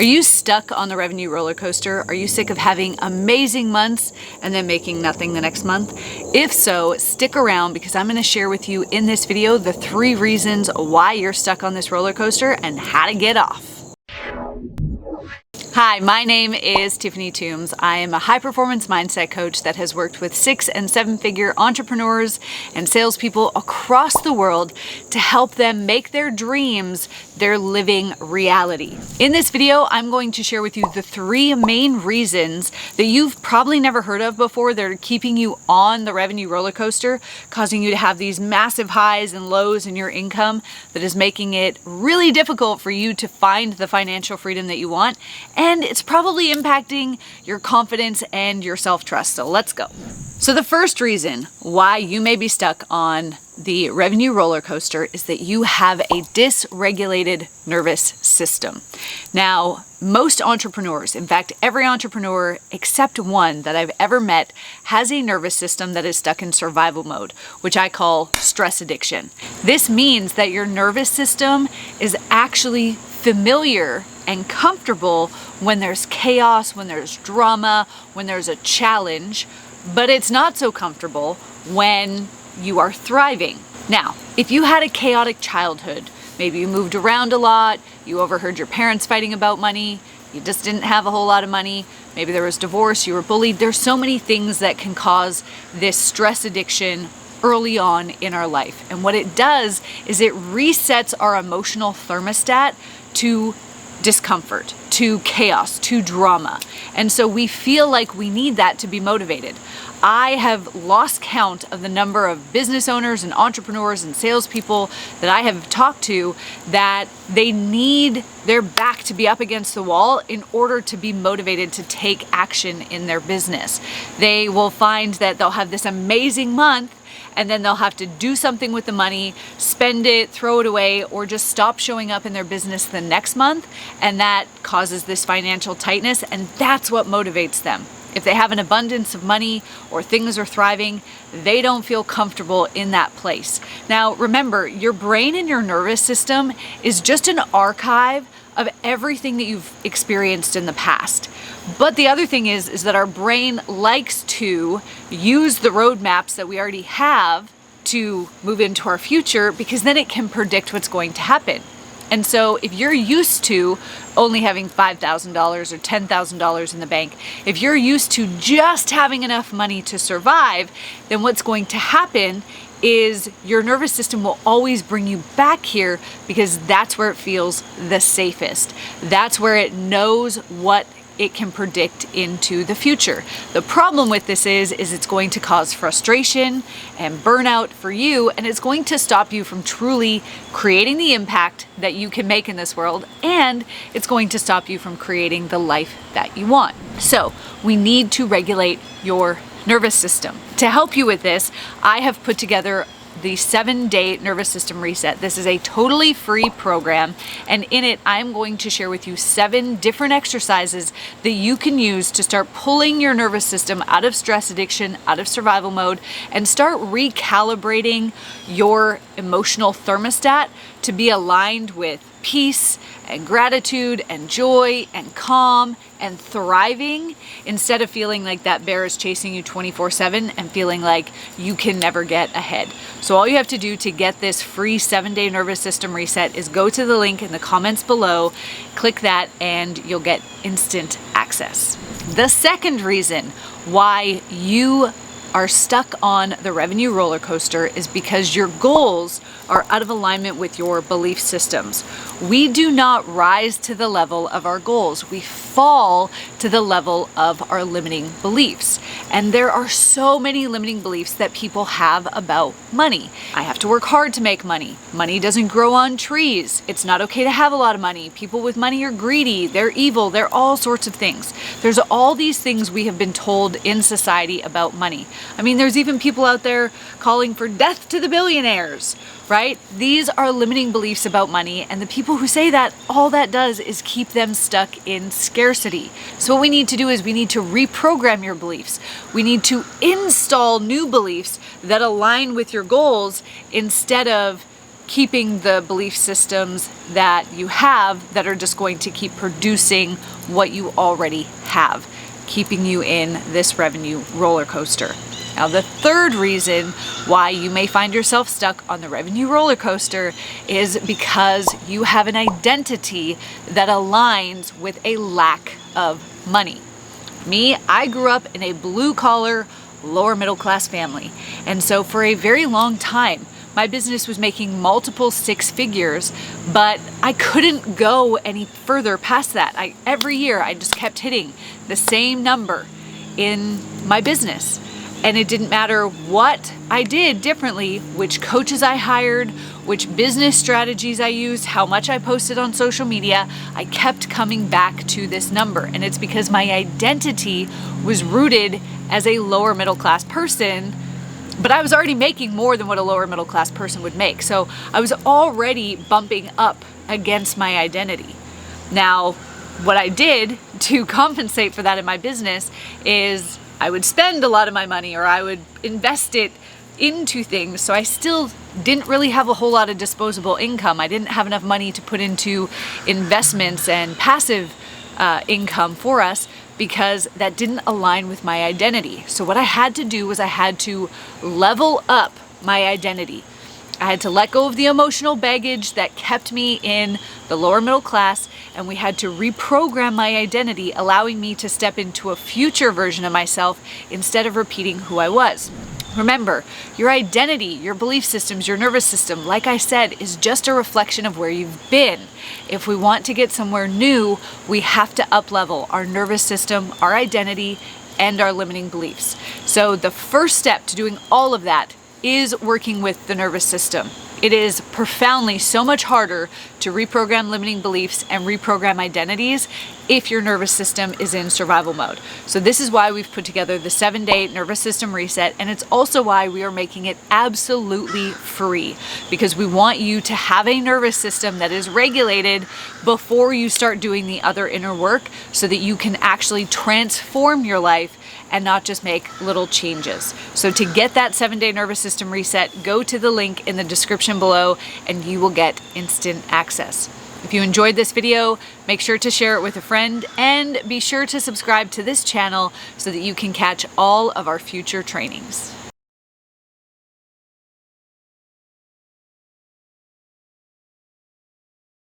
Are you stuck on the revenue roller coaster? Are you sick of having amazing months and then making nothing the next month? If so, stick around because I'm going to share with you in this video the 3 reasons why you're stuck on this roller coaster and how to get off. Hi, my name is Tiffany Toombs. I am a high-performance mindset coach that has worked with 6- and 7-figure entrepreneurs and salespeople across the world to help them make their dreams their living reality. In this video, I'm going to share with you the 3 main reasons that you've probably never heard of before that are keeping you on the revenue roller coaster, causing you to have these massive highs and lows in your income that is making it really difficult for you to find the financial freedom that you want. And it's probably impacting your confidence and your self-trust. So let's go. So the first reason why you may be stuck on the revenue roller coaster is that you have a dysregulated nervous system. Now, most entrepreneurs, in fact, every entrepreneur except one that I've ever met, has a nervous system that is stuck in survival mode, which I call stress addiction. This means that your nervous system is actually familiar and comfortable when there's chaos, when there's drama, when there's a challenge, but it's not so comfortable when you are thriving. Now, if you had a chaotic childhood, maybe you moved around a lot, you overheard your parents fighting about money, you just didn't have a whole lot of money, maybe there was divorce, you were bullied, there's so many things that can cause this stress addiction early on in our life. And what it does is it resets our emotional thermostat to discomfort, to chaos, to drama. And so we feel like we need that to be motivated. I have lost count of the number of business owners and entrepreneurs and salespeople that I have talked to that they need their back to be up against the wall in order to be motivated to take action in their business. They will find that they'll have this amazing month and then they'll have to do something with the money, spend it, throw it away, or just stop showing up in their business the next month. And that causes this financial tightness, and that's what motivates them. If they have an abundance of money or things are thriving, they don't feel comfortable in that place. Now, remember, your brain and your nervous system is just an archive of everything that you've experienced in the past. But the other thing is that our brain likes to use the roadmaps that we already have to move into our future because then it can predict what's going to happen. And so if you're used to only having $5,000 or $10,000 in the bank, if you're used to just having enough money to survive, then what's going to happen is your nervous system will always bring you back here because that's where it feels the safest. That's where it knows what it can predict into the future. The problem with this is it's going to cause frustration and burnout for you, and it's going to stop you from truly creating the impact that you can make in this world, and it's going to stop you from creating the life that you want. So we need to regulate your nervous system. To help you with this, I have put together the 7-day nervous system reset. This is a totally free program, and in it I'm going to share with you 7 different exercises that you can use to start pulling your nervous system out of stress addiction, out of survival mode, and start recalibrating your emotional thermostat to be aligned with peace and gratitude and joy and calm and thriving, instead of feeling like that bear is chasing you 24/7 and feeling like you can never get ahead. So all you have to do to get this free 7-day nervous system reset is go to the link in the comments below, click that, and you'll get instant access. The second reason why you are stuck on the revenue roller coaster is because your goals are out of alignment with your belief systems. We do not rise to the level of our goals. We fall to the level of our limiting beliefs. And there are so many limiting beliefs that people have about money. I have to work hard to make money. Money doesn't grow on trees. It's not okay to have a lot of money. People with money are greedy. They're evil. They're all sorts of things. There's all these things we have been told in society about money. I mean, there's even people out there calling for death to the billionaires, right? These are limiting beliefs about money, and the people who say that, all that does is keep them stuck in scarcity. So what we need to do is we need to reprogram your beliefs. We need to install new beliefs that align with your goals instead of keeping the belief systems that you have that are just going to keep producing what you already have, keeping you in this revenue roller coaster. Now, the third reason why you may find yourself stuck on the revenue roller coaster is because you have an identity that aligns with a lack of money. Me, I grew up in a blue-collar, lower middle class family. And so for a very long time, my business was making multiple six figures, but I couldn't go any further past that. Every year I just kept hitting the same number in my business. And it didn't matter what I did differently, which coaches I hired, which business strategies I used, how much I posted on social media, I kept coming back to this number. And it's because my identity was rooted as a lower middle class person, but I was already making more than what a lower middle class person would make. So I was already bumping up against my identity. Now, what I did to compensate for that in my business is I would spend a lot of my money, or I would invest it into things. So I still didn't really have a whole lot of disposable income. I didn't have enough money to put into investments and passive income for us because that didn't align with my identity. So what I had to do was I had to level up my identity. I had to let go of the emotional baggage that kept me in the lower middle class, and we had to reprogram my identity, allowing me to step into a future version of myself instead of repeating who I was. Remember, your identity, your belief systems, your nervous system, like I said, is just a reflection of where you've been. If we want to get somewhere new, we have to up-level our nervous system, our identity, and our limiting beliefs. So the first step to doing all of that is working with the nervous system. It is profoundly so much harder to reprogram limiting beliefs and reprogram identities if your nervous system is in survival mode. So this is why we've put together the 7-day nervous system reset, and it's also why we are making it absolutely free, because we want you to have a nervous system that is regulated before you start doing the other inner work, so that you can actually transform your life and not just make little changes. So to get that 7-day nervous system reset, go to the link in the description below and you will get instant access. If you enjoyed this video, make sure to share it with a friend and be sure to subscribe to this channel so that you can catch all of our future trainings.